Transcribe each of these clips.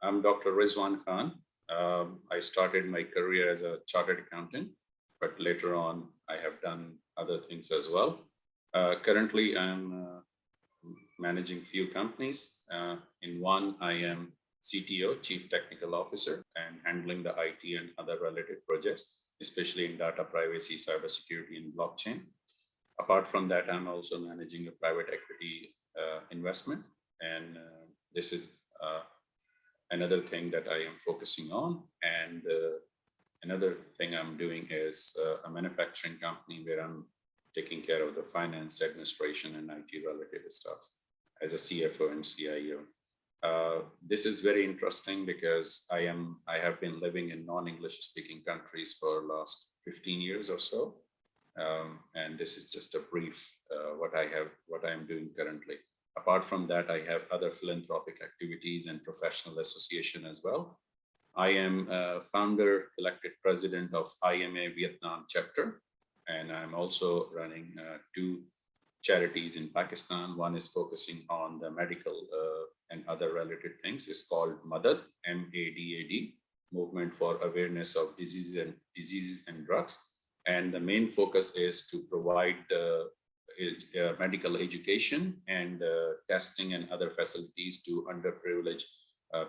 I'm Dr. Rizwan Khan. I started my career as a chartered accountant, but later on I have done other things as well. Currently, I'm managing few companies. In one, I am CTO, Chief Technical Officer, and handling the IT and other related projects, especially in data privacy, cybersecurity, and blockchain. Apart from that, I'm also managing a private equity investment, and this is another thing that I am focusing on. And another thing I'm doing is a manufacturing company where I'm taking care of the finance, administration, and IT related stuff as a CFO and CIO. This is very interesting because I have been living in non-English speaking countries for the last 15 years or so. And this is just a brief what I am doing currently. Apart from that, I have other philanthropic activities and professional association as well. I am a founder, elected president of IMA Vietnam chapter, and I'm also running two charities in Pakistan. One is focusing on the medical and other related things. It's called MADAD, MADAD, Movement for Awareness of Diseases and Drugs. And the main focus is to provide medical education and testing and other facilities to underprivileged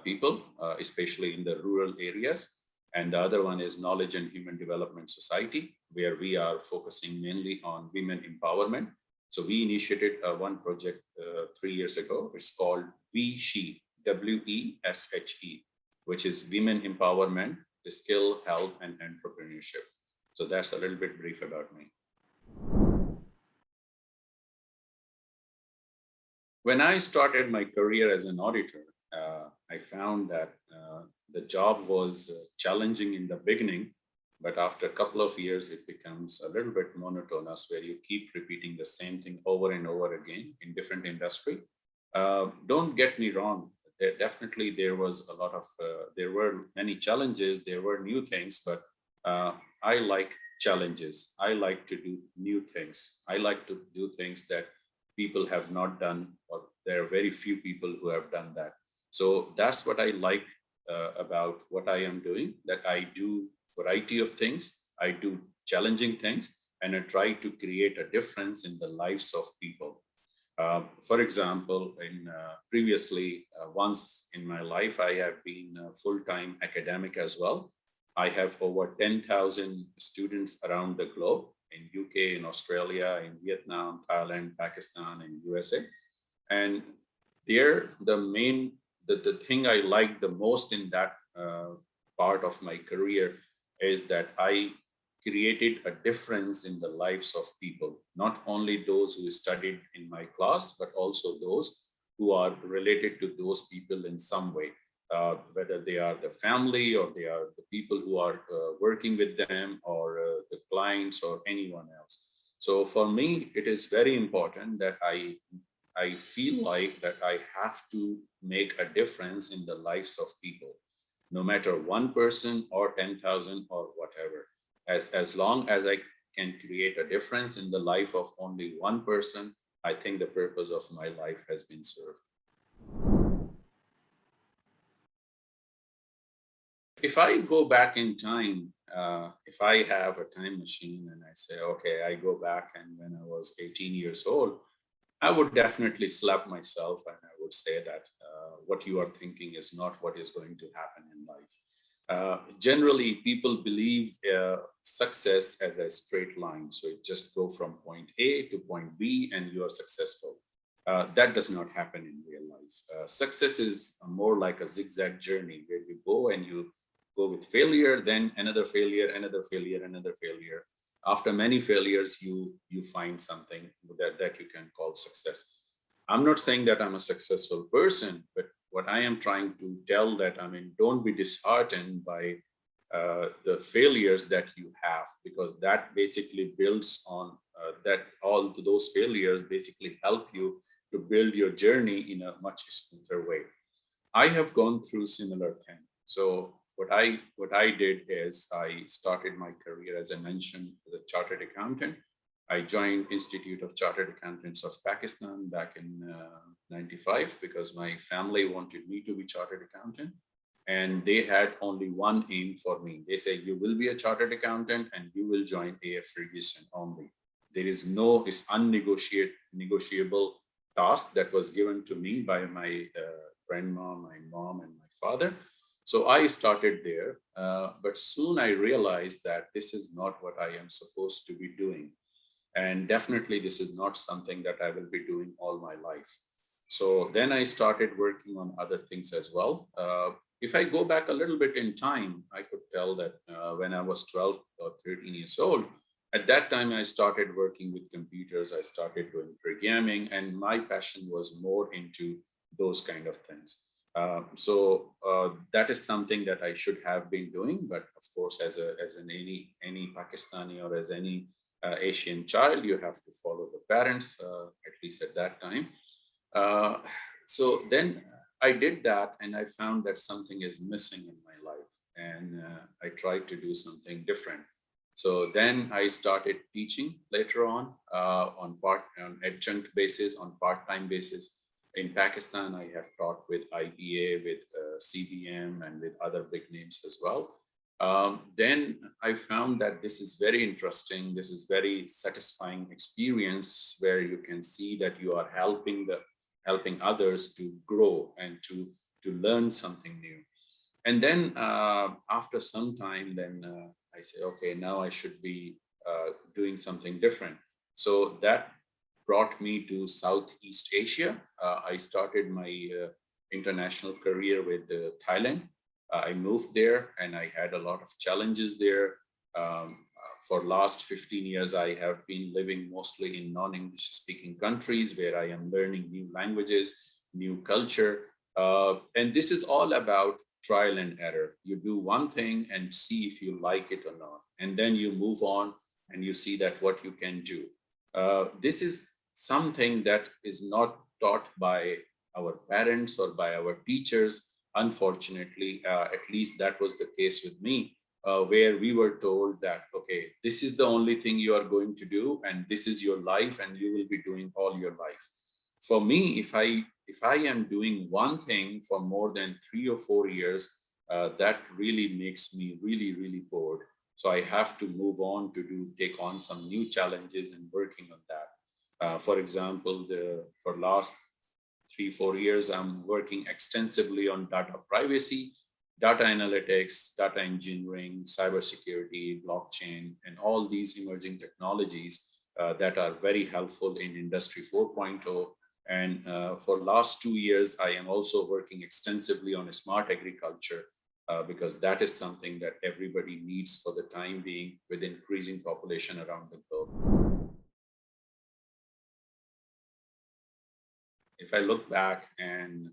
people, especially in the rural areas. And the other one is Knowledge and Human Development Society, where we are focusing mainly on women empowerment. So we initiated one project 3 years ago. It's called WeShe, WESHE, which is Women Empowerment, Skill, Health, and Entrepreneurship. So that's a little bit brief about me. When I started my career as an auditor, I found that the job was challenging in the beginning, but after a couple of years, it becomes a little bit monotonous where you keep repeating the same thing over and over again in different industry. Don't get me wrong. Definitely there was a lot of, there were many challenges, there were new things, but I like challenges. I like to do new things. I like to do things that people have not done, or there are very few people who have done that. So that's what I like about what I am doing, that I do variety of things, I do challenging things, and I try to create a difference in the lives of people. For example, in previously, once in my life, I have been a full-time academic as well. I have over 10,000 students around the globe in UK, in Australia, in Vietnam, Thailand, Pakistan, and USA. And there, the thing I like the most in that part of my career is that I created a difference in the lives of people, not only those who studied in my class, but also those who are related to those people in some way. Whether they are the family or they are the people who are working with them, or the clients or anyone else. So for me, it is very important that I feel like that I have to make a difference in the lives of people, no matter one person or 10,000 or whatever. As long as I can create a difference in the life of only one person, I think the purpose of my life has been served. If I go back in time, if I have a time machine and I say, okay, I go back and when I was 18 years old, I would definitely slap myself and I would say that what you are thinking is not what is going to happen in life. Generally, people believe success as a straight line. So it just go from point A to point B and you are successful. That does not happen in real life. Success is more like a zigzag journey where you go and you go with failure, then another failure, another failure, another failure. After many failures, you find something that you can call success. I'm not saying that I'm a successful person, but what I am trying to tell that, I mean, don't be disheartened by the failures that you have, because that basically builds on that. All those failures basically help you to build your journey in a much smoother way. I have gone through similar thing. So what I did is I started my career, as I mentioned, as a chartered accountant. I joined Institute of Chartered Accountants of Pakistan back in 95 because my family wanted me to be chartered accountant. and they had only one aim for me. They say, you will be a chartered accountant and you will join AF Ferguson only. There is no, it's negotiable task that was given to me by my grandma, my mom, and my father. So I started there, but soon I realized that this is not what I am supposed to be doing. And definitely this is not something that I will be doing all my life. So then I started working on other things as well. If I go back a little bit in time, I could tell that when I was 12 or 13 years old, at that time I started working with computers. I started doing programming, and my passion was more into those kind of things. That is something that I should have been doing, but of course, as an any Pakistani or as any Asian child, you have to follow the parents, at least at that time. Uh, so then I did that, and I found that something is missing in my life, and I tried to do something different. So then I started teaching later on adjunct basis, on part-time basis. In Pakistan, I have taught with IBA, with CBM, and with other big names as well. Then I found that this is very interesting. This is very satisfying experience where you can see that you are helping others to grow and to learn something new. And then after some time, then I say, okay, now I should be doing something different. So that brought me to Southeast Asia. I started my international career with Thailand. I moved there and I had a lot of challenges there. For last 15 years, I have been living mostly in non-English speaking countries where I am learning new languages, new culture. And this is all about trial and error. You do one thing and see if you like it or not. And then you move on and you see that what you can do. This is something that is not taught by our parents or by our teachers. Unfortunately, at least that was the case with me, where we were told that, okay, this is the only thing you are going to do, and this is your life, and you will be doing all your life. For me, if I am doing one thing for more than 3 or 4 years, that really makes me really bored. So I have to move on to take on some new challenges and working on that. For example, for last 3 or 4 years, I'm working extensively on data privacy, data analytics, data engineering, cybersecurity, blockchain, and all these emerging technologies that are very helpful in Industry 4.0. And for last 2 years, I am also working extensively on smart agriculture because that is something that everybody needs for the time being with increasing population around the globe. If I look back and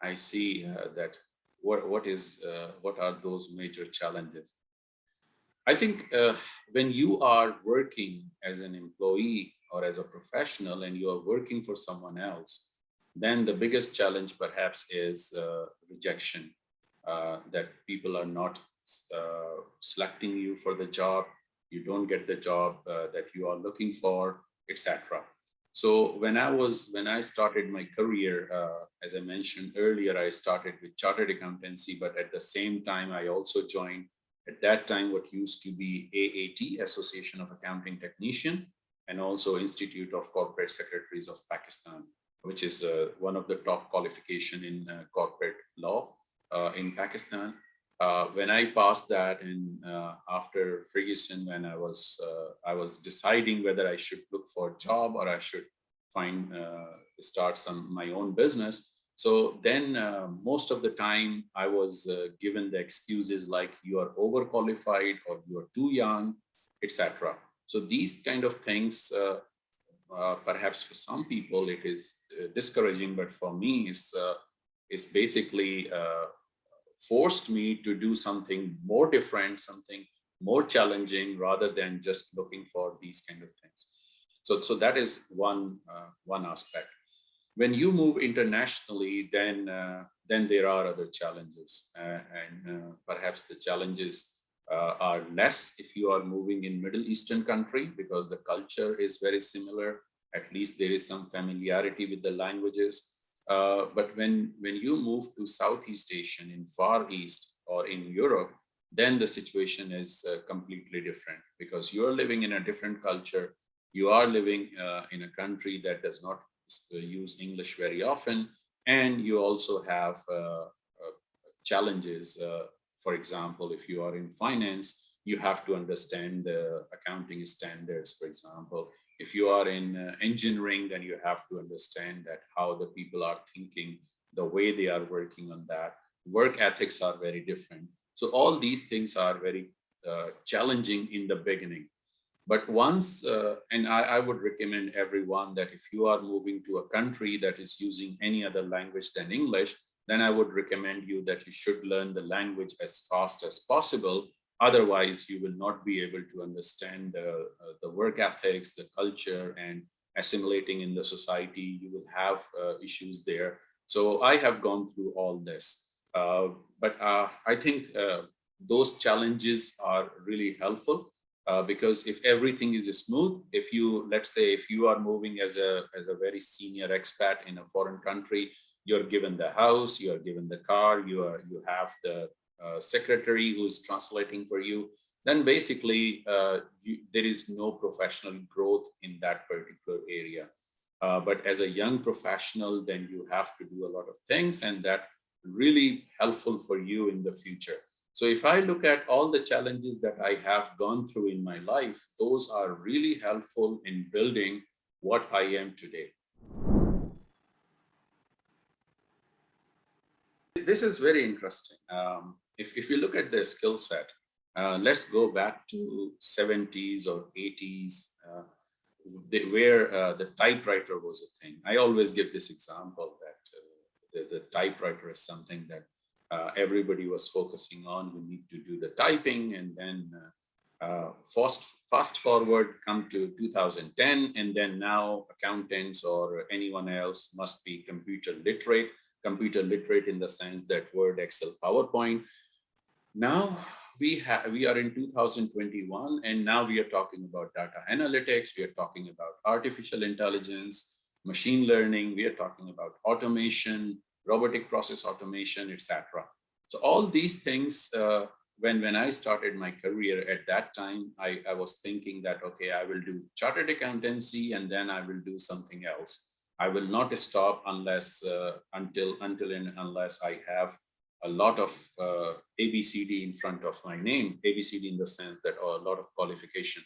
I see that what are those major challenges? I think when you are working as an employee or as a professional and you are working for someone else, then the biggest challenge perhaps is rejection, that people are not selecting you for the job, you don't get the job that you are looking for, etc. So when I started my career, as I mentioned earlier, I started with chartered accountancy, but at the same time, I also joined at that time what used to be AAT, Association of Accounting Technician, and also Institute of Corporate Secretaries of Pakistan, which is one of the top qualification in corporate law in Pakistan. When I passed that, and after Ferguson, when I was deciding whether I should look for a job or I should start my own business. So then most of the time I was given the excuses like you are overqualified or you are too young, etc. So these kind of things, perhaps for some people it is discouraging, but for me it's basically forced me to do something more different, something more challenging, rather than just looking for these kind of things. So that is one aspect. When you move internationally, then there are other challenges, and perhaps the challenges are less if you are moving in Middle Eastern country, because the culture is very similar. At least there is some familiarity with the languages. But when you move to Southeast Asian, in Far East, or in Europe, then the situation is completely different, because you are living in a different culture. You are living in a country that does not use English very often, and you also have challenges. For example, if you are in finance, you have to understand the accounting standards, for example. If you are in engineering, then you have to understand that how the people are thinking, the way they are working on that. Work ethics are very different. So all these things are very challenging in the beginning. But once, and I would recommend everyone that if you are moving to a country that is using any other language than English, then I would recommend you that you should learn the language as fast as possible. Otherwise, you will not be able to understand the work ethics, the culture, and assimilating in the society. You will have issues there. So I have gone through all this. But I think those challenges are really helpful. Because if everything is smooth, if you, let's say, if you are moving as a very senior expat in a foreign country, you're given the house, you are given the car, you have the secretary who is translating for you, then basically there is no professional growth in that particular area. But as a young professional, then you have to do a lot of things, and that really helpful for you in the future. So if I look at all the challenges that I have gone through in my life, those are really helpful in building what I am today. This is very interesting. If you look at the skill set, let's go back to 70s or 80s, where the typewriter was a thing. I always give this example that the typewriter is something that everybody was focusing on. We need to do the typing, and then fast forward, come to 2010, and then now accountants or anyone else must be computer literate in the sense that Word, Excel, PowerPoint. Now we are in 2021, and now we are talking about data analytics, we are talking about artificial intelligence, machine learning, we are talking about automation, robotic process automation, etc. So all these things, when I started my career at that time, I was thinking that, okay, I will do chartered accountancy and then I will do something else. I will not stop unless until and unless I have a lot of ABCD in front of my name, ABCD in the sense that, or a lot of qualification.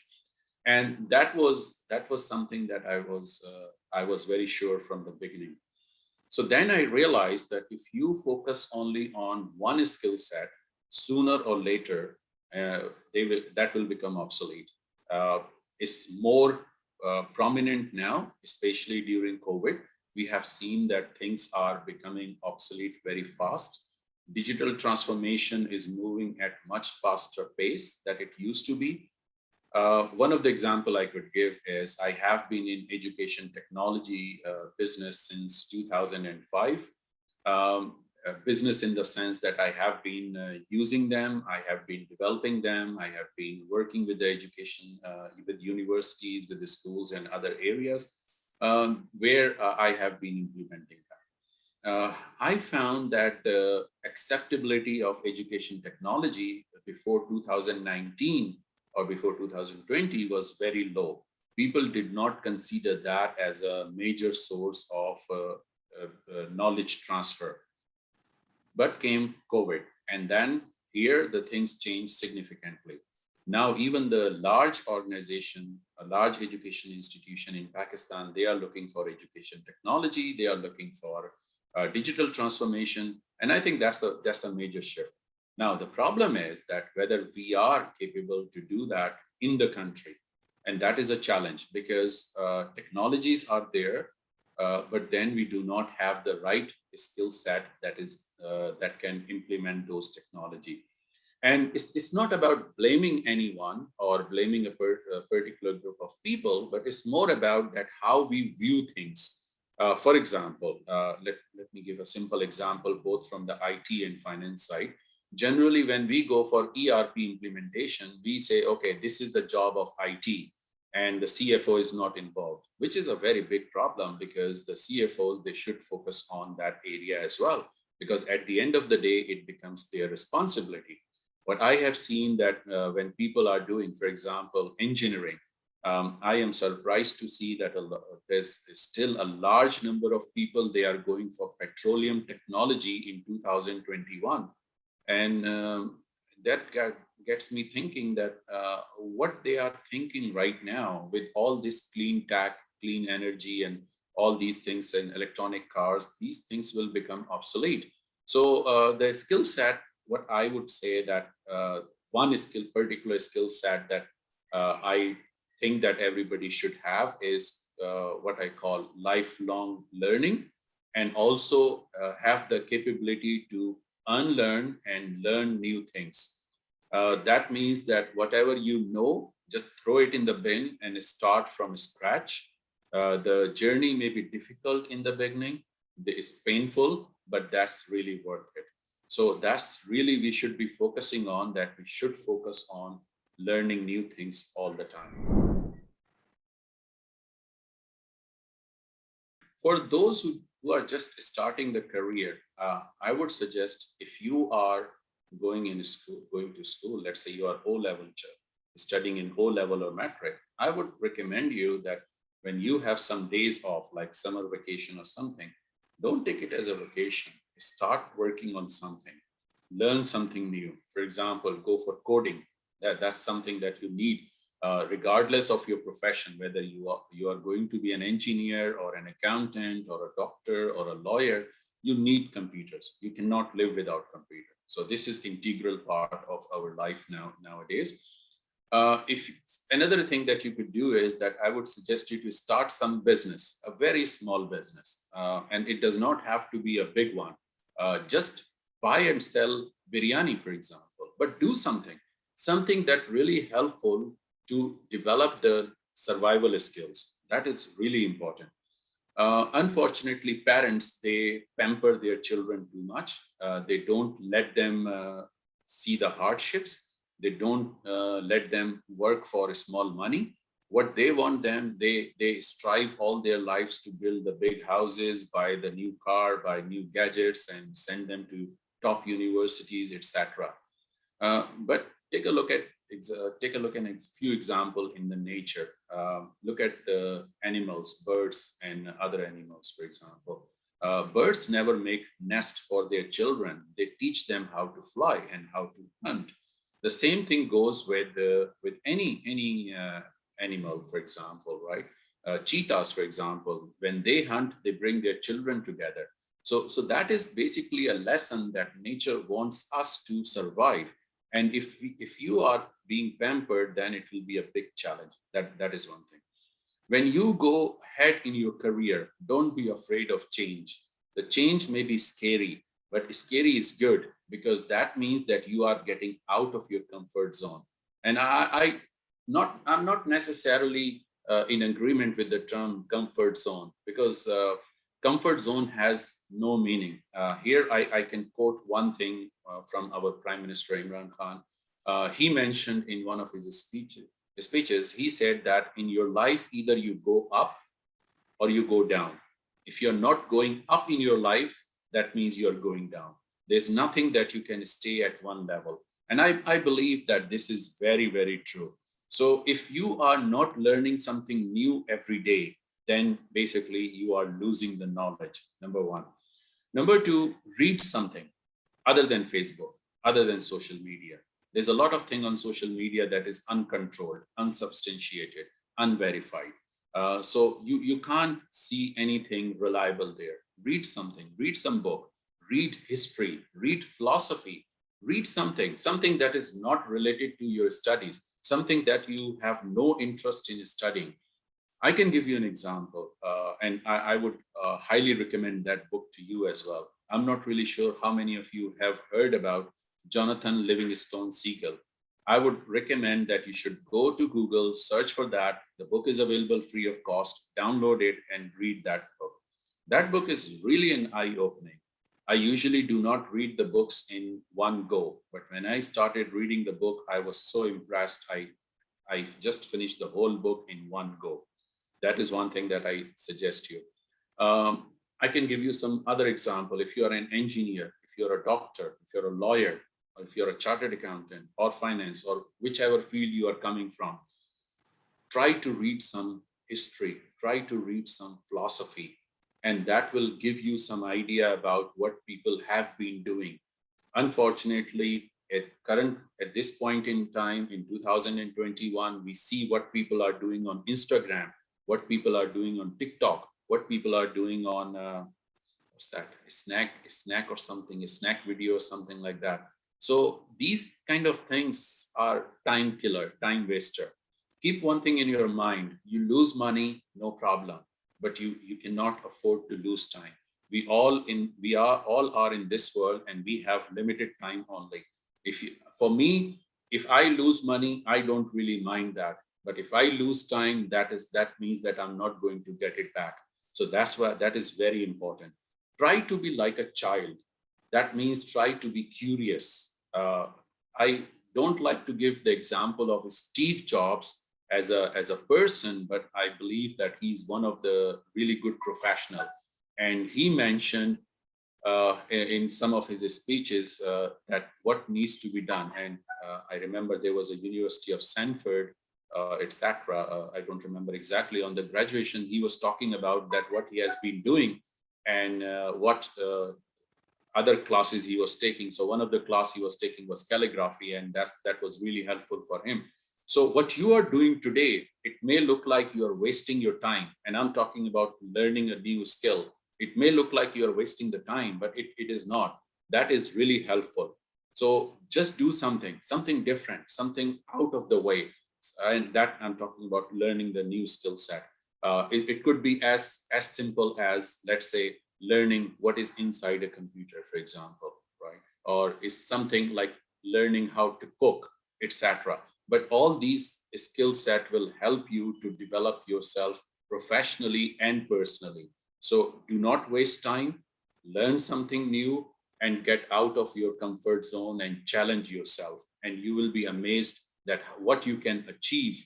And that was something that I was very sure from the beginning. So then I realized that if you focus only on one skill set, sooner or later, that will become obsolete. It's more prominent now, especially during COVID. We have seen that things are becoming obsolete very fast. Digital transformation is moving at much faster pace than it used to be. One of the example I could give is I have been in education technology business since 2005. Business in the sense that I have been using them, I have been developing them, I have been working with the education, with universities, with the schools and other areas where I have been implementing them. I found that the acceptability of education technology before 2019 or before 2020 was very low. People did not consider that as a major source of knowledge transfer. But came COVID, and then here the things changed significantly. Now, even the large organization, a large education institution in Pakistan, they are looking for education technology, they are looking for digital transformation, and I think that's a major shift. Now, the problem is that whether we are capable to do that in the country, and that is a challenge because technologies are there, but then we do not have the right skill set that can implement those technology. And it's not about blaming anyone or blaming a particular group of people, but it's more about that how we view things. For example, let me give a simple example, both from the IT and finance side. Generally, when we go for ERP implementation, we say, okay, this is the job of IT. and the CFO is not involved, which is a very big problem because the CFOs, they should focus on that area as well, because at the end of the day, it becomes their responsibility. What I have seen that when people are doing, for example, engineering, I am surprised to see that there's still a large number of people, they are going for petroleum technology in 2021. And that gets me thinking that what they are thinking right now with all this clean tech, clean energy, and all these things and electronic cars, these things will become obsolete. So the skill set, what I would say that one particular skill set that I think that everybody should have is what I call lifelong learning, and also have the capability to unlearn and learn new things. That means that whatever you know, just throw it in the bin and start from scratch. The journey may be difficult in the beginning, it's painful, but that's really worth it. So that's really we should be focusing on, that we should focus on learning new things all the time. For those who are just starting the career, I would suggest if you are going to school, let's say you are O-level studying in O-level or metric, I would recommend you that when you have some days off, like summer vacation or something, don't take it as a vacation. Start working on something, learn something new. For example, go for coding. That's something that you need, regardless of your profession, whether you are going to be an engineer or an accountant or a doctor or a lawyer, you need computers. You cannot live without computer. So this is integral part of our life nowadays. If another thing that you could do is that I would suggest you to start some business, a very small business, and it does not have to be a big one. Just buy and sell biryani, for example, but do something that really helpful to develop the survival skills. That is really important. Unfortunately, parents, they pamper their children too much. They don't let them see the hardships. They don't let them work for small money. What they want them, they strive all their lives to build the big houses, buy the new car, buy new gadgets, and send them to top universities, etc. But take a look at a few examples in the nature. Look at the animals, birds and other animals, for example. Birds never make nest for their children. They teach them how to fly and how to hunt. The same thing goes with any animal, for example, right? Cheetahs, for example, when they hunt, they bring their children together. So that is basically a lesson that nature wants us to survive. And if you are being pampered, then it will be a big challenge. That is one thing. When you go ahead in your career, don't be afraid of change. The change may be scary, but scary is good because that means that you are getting out of your comfort zone. And I'm not necessarily in agreement with the term comfort zone, because comfort zone has no meaning. Here, I can quote one thing from our Prime Minister Imran Khan. He mentioned in one of his speeches, he said that in your life, either you go up or you go down. If you're not going up in your life, that means you're going down. There's nothing that you can stay at one level. And I believe that this is very, very true. So if you are not learning something new every day, then basically you are losing the knowledge, number one. Number two, read something other than Facebook, other than social media. There's a lot of thing on social media that is uncontrolled, unsubstantiated, unverified. So you can't see anything reliable there. Read something, read some book, read history, read philosophy, read something that is not related to your studies, something that you have no interest in studying. I can give you an example, and I would highly recommend that book to you as well. I'm not really sure how many of you have heard about Jonathan Livingstone Seagull. I would recommend that you should go to Google, search for that. The book is available free of cost. Download it and read that book. That book is really an eye-opening. I usually do not read the books in one go, but when I started reading the book, I was so impressed. I just finished the whole book in one go. That is one thing that I suggest you. I can give you some other example. If you are an engineer, if you're a doctor, if you're a lawyer, or if you're a chartered accountant or finance or whichever field you are coming from, try to read some history, try to read some philosophy, and that will give you some idea about what people have been doing. Unfortunately, at this point in time in 2021, we see what people are doing on Instagram, what people are doing on TikTok, what people are doing on what's that, a snack or something, a snack video or something like that. So these kind of things are time killer, time waster. Keep one thing in your mind: you lose money, no problem, but you cannot afford to lose time. We all are in this world, and we have limited time only. If you For me, if I lose money, I don't really mind that, but if I lose time, that means that I'm not going to get it back. So that's why that is very important. Try to be like a child. That means try to be curious. I don't like to give the example of Steve Jobs as a person, but I believe that he's one of the really good professional. And he mentioned in some of his speeches that what needs to be done. And I remember there was a University of Stanford, etc. I don't remember exactly. On the graduation, he was talking about that what he has been doing and what other classes he was taking. So one of the class he was taking was calligraphy, and that was really helpful for him. So what you are doing today, it may look like you are wasting your time. And I'm talking about learning a new skill. It may look like you are wasting the time, but it is not. That is really helpful. So just do something different, something out of the way. And that I'm talking about learning the new skill set. It could be as simple as, let's say, learning what is inside a computer, for example, right? Or is something like learning how to cook, etc. But all these skill set will help you to develop yourself professionally and personally. So do not waste time, learn something new, and get out of your comfort zone and challenge yourself. And you will be amazed that what you can achieve,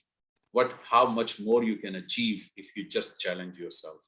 how much more you can achieve if you just challenge yourself.